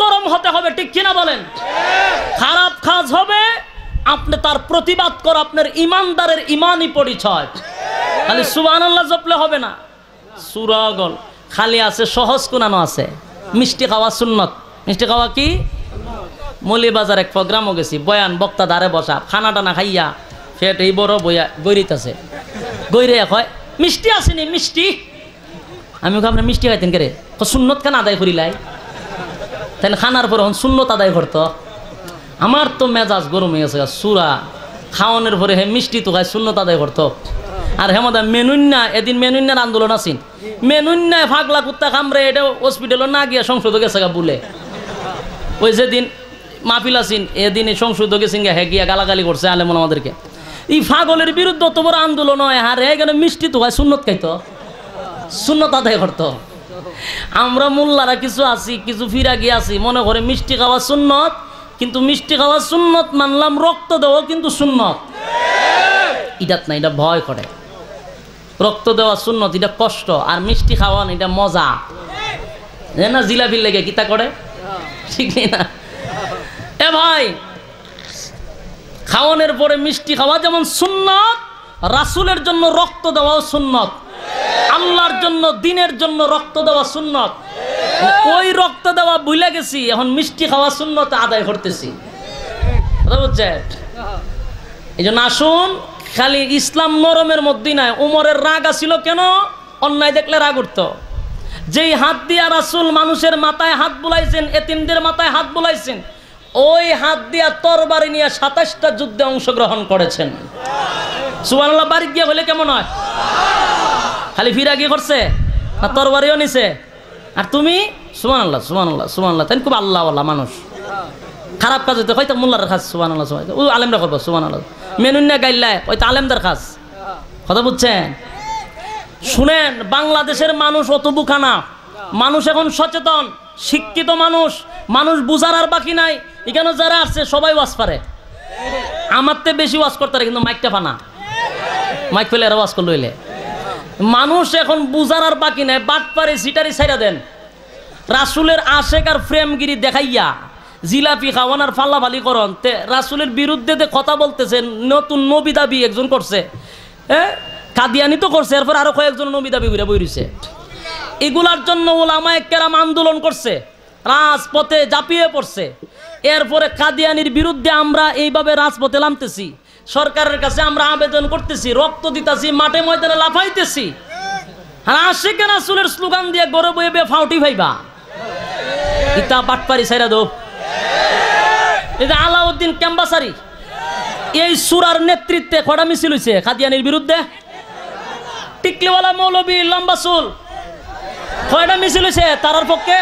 গরম হতে হবে, ঠিক কিনা বলেন? খারাপ কাজ হবে আপনি তার প্রতিবাদ কর, আপনার ইমানদারের ইমানই পরিচয়। খালি সুবহানাল্লাহ জপলে হবে না। সূরা গল খালি আছে সহজ কোনানো আছে, মিষ্টি খাওয়া সুন্নত। মিষ্টি খাওয়া কি? মৌলিবাজার এক প্রোগ্রামও গেছি, বয়ান বক্তা দ্বারে বসা, খানা টানা খাইয়া ফেট এই বড় বইয়া গৈরিতেছে, গৈরে কয় মিষ্টি আসেনি মিষ্টি। আমি আপনি মিষ্টি খাইতেন কে? সুন্নত কেন আদায় করিলাই? তাহলে খানার পর সুন্নত আদায় করতো। আমার তো মেজাজ গরম হয়ে গেছে, সুরা খাওয়ানোর পরে হে মিষ্টি তো খায়, সুন্নত আদায় করতো। আর হেমদা মেনুন্না, এদিন মেনুন্নার আন্দোলন আছেন, মেনুন্নায় ফাগলা কুত্তা খামরে, এটা হসপিটালও না গিয়া সংসদ গেছে গা বলে। ওই যেদিন মাহফিল আছেন এদিন সংসদ গেছেন হে গিয়া গালাগালি করছে আলেমন আমাদেরকে। এই ফাগলের বিরুদ্ধে অত বড় আন্দোলন হয়, হারে এখানে মিষ্টি তো খায়, সুন্নত খাইতো, সুন্নত আদায় করতো। আমরা মোল্লারা কিছু আছি, কিছু ফিরাগি আছি, মনে করে মিষ্টি খাওয়া সুন্নত, কিন্তু মিষ্টি খাওয়া সুন্নত মানলাম, রক্ত দেওয়া কিন্তু সুন্নত। এটাত না, এটা ভয় করে। রক্ত দেওয়া সুন্নত, এটা কষ্ট, আর মিষ্টি খাওয়ান এটা মজা। না জিলাপির লেগে কিতা করে, ঠিক না? এ ভাই, খাওয়ানোর পরে মিষ্টি খাওয়া যেমন সুন্নত, রাসূলের জন্য রক্ত দেওয়াও সুন্নত, আল্লাহর জন্য দিনের জন্য রক্ত দেওয়া সুন্নত। ওই রক্ত দেওয়া ভুলে গেছি, এখন মিষ্টি খাওয়া সুন্নত আদায় করতেছি, বুঝছেন? এই জন্য আসুন, খালি ইসলাম নরমের মধ্যেই নাই। উমরের রাগ আসিল কেন? অন্যায় দেখলে রাগ উঠতো। যেই হাত দিয়া রাসূল মানুষের মাথায় হাত বুলাইছেন, এতিমদের মাথায় হাত বুলাইছেন, ওই হাত দিয়া তরবারি নিয়ে ২৭টা যুদ্ধে অংশগ্রহণ করেছেন। সুবহানাল্লাহ বাড়ি গিয়ে হলে কেমন হয়? খালি ফিরা গিয়ে করছে না তরবারিও নিছে, আর তুমি সুবহানাল্লাহ সুবহানাল্লাহ সুবহানাল্লাহ। তাই খুব আল্লাহওয়ালা মানুষ। খারাপ কাজ হইতে হয়তো মোল্লার খাস সুবহানাল্লাহ সুবহানাল্লাহ, ও আলেমরা করবো সুবহানাল্লাহ। মেনুন্না গাইল্লায় হয়তো আলেমদের খাস, কথা বুঝছেন? শুনেন, বাংলাদেশের মানুষ অত বুকা না, মানুষ এখন সচেতন, শিক্ষিত মানুষ, মানুষ বুঝার আর বাকি নাই। এখানে যারা আসছে সবাই ওয়াজ পারে, আমার তে বেশি ওয়াজ করতে পারে, কিন্তু মাইকটা ফানা, মাইক ফেলে এরা ওয়াজ করলে হইলে। মানুষ এখন বুঝার আর বাকি নাই, বাট পারে সিটারি ছাইরা দেন। রাসূলের আশেক আর প্রেমগিরি দেখাইয়া জিলাপি খাওয়ান আর ফাল্লাফালি করন, তে রাসূলের বিরুদ্ধে যে কথা বলতেছেন, নতুন নবী দাবি একজন করছে, কাদিয়ানি তো করছে, এরপর আরো কয়েকজন নবী দাবি করে বই রইছে। এগুলার জন্য উলামায়ে কেরাম আন্দোলন করছে, রাজপথে ঝাঁপিয়ে পড়ছে। এরপরে কাদিয়ানির বিরুদ্ধে আমরা এইভাবে রাজপথে নামতেছি, সরকারের কাছে আমরা আবেদন করতেছি, রক্ত দিতেছি, মাঠে ময়দানে লাফাইতেছি। আর আশিকে রাসূলের স্লোগান দিয়ে গড়ে বয়ে ফাউটি ভাইবা, ইতা বাটপারি ছাইরা দো। এটা আলাউদ্দিন ক্যাম্বাসারি এই সূরার নেতৃত্বে কড়া মিছিল হইছে কাদিয়ানির বিরুদ্ধে। টিকলিওয়ালা মৌলবী লম্বা চুল কয়টা মিছিল হইছে তারার পক্ষে।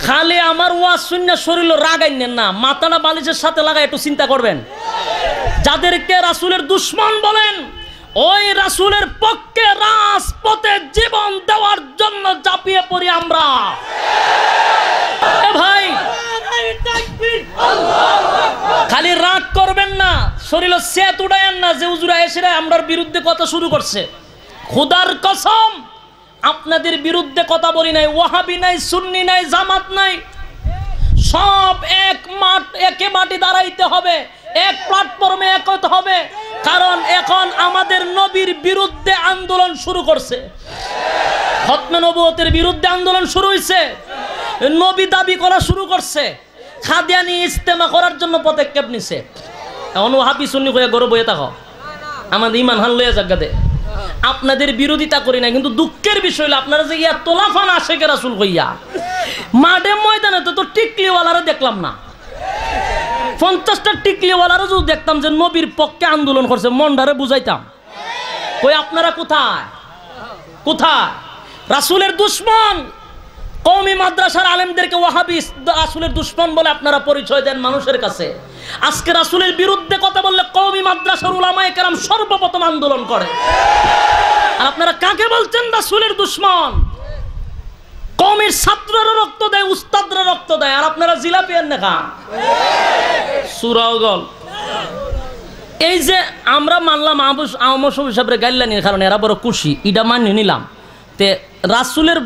খালি আমার ওয়াজ শূন্য শরীর রাগাইনেন না, মাথাটা বালিশের সাথে লাগাই একটু চিন্তা করবেন। যাদেরকে রাসূলের দুশমন বলেন, ওই রাসূলের পক্ষে রাজপথে জীবন দেওয়ার জন্য ঝাঁপিয়ে পড়ি আমরা। এ ভাই, খালি রাগ করবেন না, শরীর সেত উড়ায়েন না যে হুজুরা এসে আমরার বিরুদ্ধে কথা শুরু করছে। খোদার কসম, আপনাদের বিরুদ্ধে কথা বলি নাই, ওয়াহাবি নাই, সুন্নি নাই, জামাত নাই, সব এক মাঠ, একে মাটি দাঁড়াইতে হবে, এক প্ল্যাটফর্মে এক হতে হবে। কারণ এখন আমাদের নবীর বিরুদ্ধে আন্দোলন শুরু করছে, খতমে নবুয়তের বিরুদ্ধে আন্দোলন শুরু হয়েছে, নবী দাবি করা শুরু করছে, কাদিয়ানি ইজতেমা করার জন্য পদক্ষেপ নিছে। এখন ওয়াহাবি সুন্নি কইয়া গরব হয়ে থাকো, আমাদের ইমান হান লইয়া জায়গা দে। আপনাদের বিরোধিতা করি না, কিন্তু দুঃখের বিষয় হলো আপনারা যে ইয়া তোলাফান আশেকে রাসূল কইয়া মাঠে ময়দানে তো টিকলিওয়ালারা দেখলাম না। 50টা টিকলিওয়ালারা যদি দেখতাম যে নবীর পক্ষে আন্দোলন করছে, মনটারে বুঝাইতাম। কই আপনারা কোথায় কোথায়? রাসূলের দুশমন কওমি মাদ্রাসার আলেমদেরকে ওয়াহাবি রাসূলের দুশমন বলে আপনারা পরিচয় দেন মানুষের কাছে। আজকে রাসূলের বিরুদ্ধে কথা বললে কওমি মাদ্রাসার উলামায়ে কেরাম সর্বপ্রথম আন্দোলন করে। আর আপনারা কাকে বলছেন রাসূলের দুশমন? কওমির ছাত্ররা রক্ত দেয়, উস্তাদরা রক্ত দেয়, আর আপনারা জিলাপি এনে খান। সূরা গল এই যে আমরা মানলাম আমসব হিসাবে গাইলানির কারণে এরা বড় খুশি, এটা মানিয়ে নিলাম। তে রাসুলের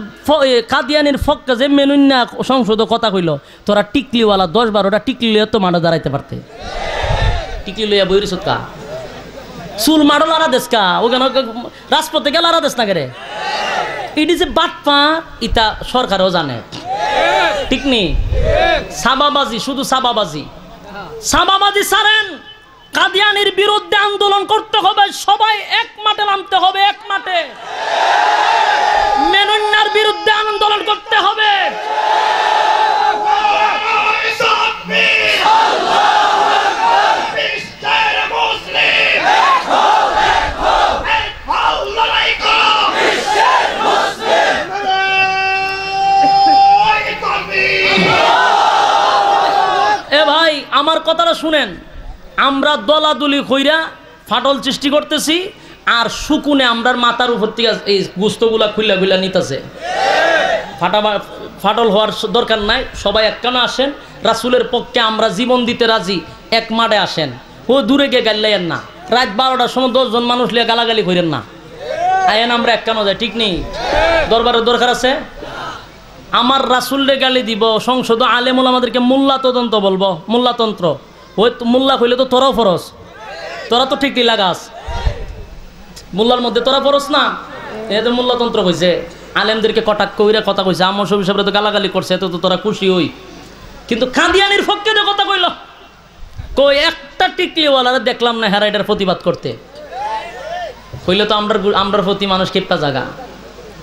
কাদিয়ানির ফক্কা যে মেনুন্যা সংসদ কথা কইল, তোরা টিকলিওয়ালা 10-12টা টিকলি লইয়া তো মাঠে দাঁড়াইতে পারতে। টিকলি লইয়া বইরি সুৎকা চুল মাড়ো লারা দেশ কা ওখানে রাজপথে গেল লারা দেশ না কে রে। এটি যে বাটপা ইটা সরকারও জানে, ঠিক নি? সাবাবাজি, শুধু সাবাবাজি। সাবাবাজি ছাড়েন, কাদিয়ানির বিরুদ্ধে আন্দোলন করতে হবে, সবাই এক মাঠে নামতে হবে, এক মাঠে মেনুন্যার বিরুদ্ধে আন্দোলন করতে হবে। এ ভাই আমার কথাটা শুনেন, আমরা দলাদলি কইরা ফাটল সৃষ্টি করতেছি, আর সুকুনে আমরার মাথার উপর থেকে এই গুস্তগুলা খুইলা খুইলা নিতেছে। ফাটল হওয়ার দরকার নাই, সবাই একখানে আসেন, রাসুলের পক্ষে আমরা জীবন দিতে রাজি, এক মাঠে আসেন। ও দূরে গিয়ে গাইলেন না, রাত 12টার সময় 10 জন মানুষ লিয়ে গালাগালি করেন না, আয়েন আমরা একখানে যাই, ঠিক নেই? দরবারের দরকার আছে। আমার রাসুলরে গালি দিব, সংসদ আলেমুল আমাদেরকে মোল্লা তদন্ত বলবো, মোল্লাতন্ত্র। ওই মোল্লা কইলে তো তোরাও ফরস, তোরা তো ঠিকই লাগাস, মোল্লার মধ্যে তোরা ফরস না, এ তো মোল্লাতন্ত্র কইছে। আলেমদেরকে কটাক্ষ কইরা কথা কইছে, আমার সব হিসাবে তো গালাগালি করছে, এত তো তোরা খুশি হই। কিন্তু কাদিয়ানির পক্ষে যে কথা কইল, কই একটা টিকলিওয়ালারা দেখলাম না হেরা এটার প্রতিবাদ করতে। কইলে তো আমরার প্রতি মানুষ কেপ্তা জায়গা,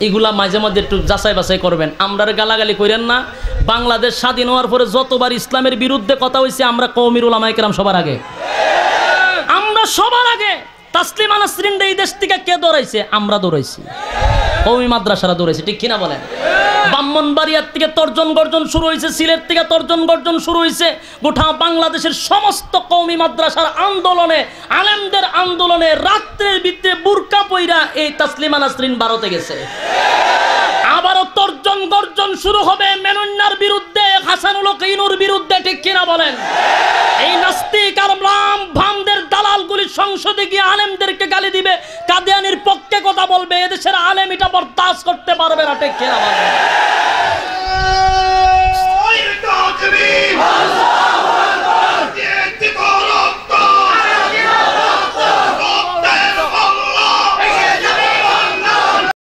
এগুলা মাঝে মধ্যে একটু যাচাই বাছাই করবেন, আমরার গালাগালি করেন না। বাংলাদেশ স্বাধীন হওয়ার পরে যতবার ইসলামের বিরুদ্ধে কথা হয়েছে, আমরা কওমির উলামায়ে কেরাম সবার আগে, আমরা সবার আগে। তাসলিমা নাসরিন এই দেশ থেকে কে দৌড়াইছে? আমরা দৌড়াইছি, কওমি মাদ্রাসারা দৌড়াইছে, ঠিক কিনা বলেন? ব্রাহ্মণবাড়িয়ার থেকে তর্জন গর্জন শুরু হয়েছে, সিলেট থেকে তর্জন গর্জন শুরু হয়েছে, গোটা বাংলাদেশের সমস্ত কওমি মাদ্রাসার আন্দোলনে, আলেমদের আন্দোলনে রাত্রের ভিতরে বুরকা পইরা এই তাসলিমা নাসরিন ভারতে গেছে। আবারও তর্জন গর্জন শুরু হবে মেনুন্যার বিরুদ্ধে, হাসানুল হকীনুর বিরুদ্ধে, ঠিক কিনা বলেন? এই নাস্তিক আর ভামদের দালালগুলি সংসদে গিয়ে আলেমদেরকে গালি দিবে, কাদিয়ানির পক্ষে কথা বলবে, এদেশের আলেম এটা বরদাস্ত করতে পারবে না, ঠিক কিনা বলেন?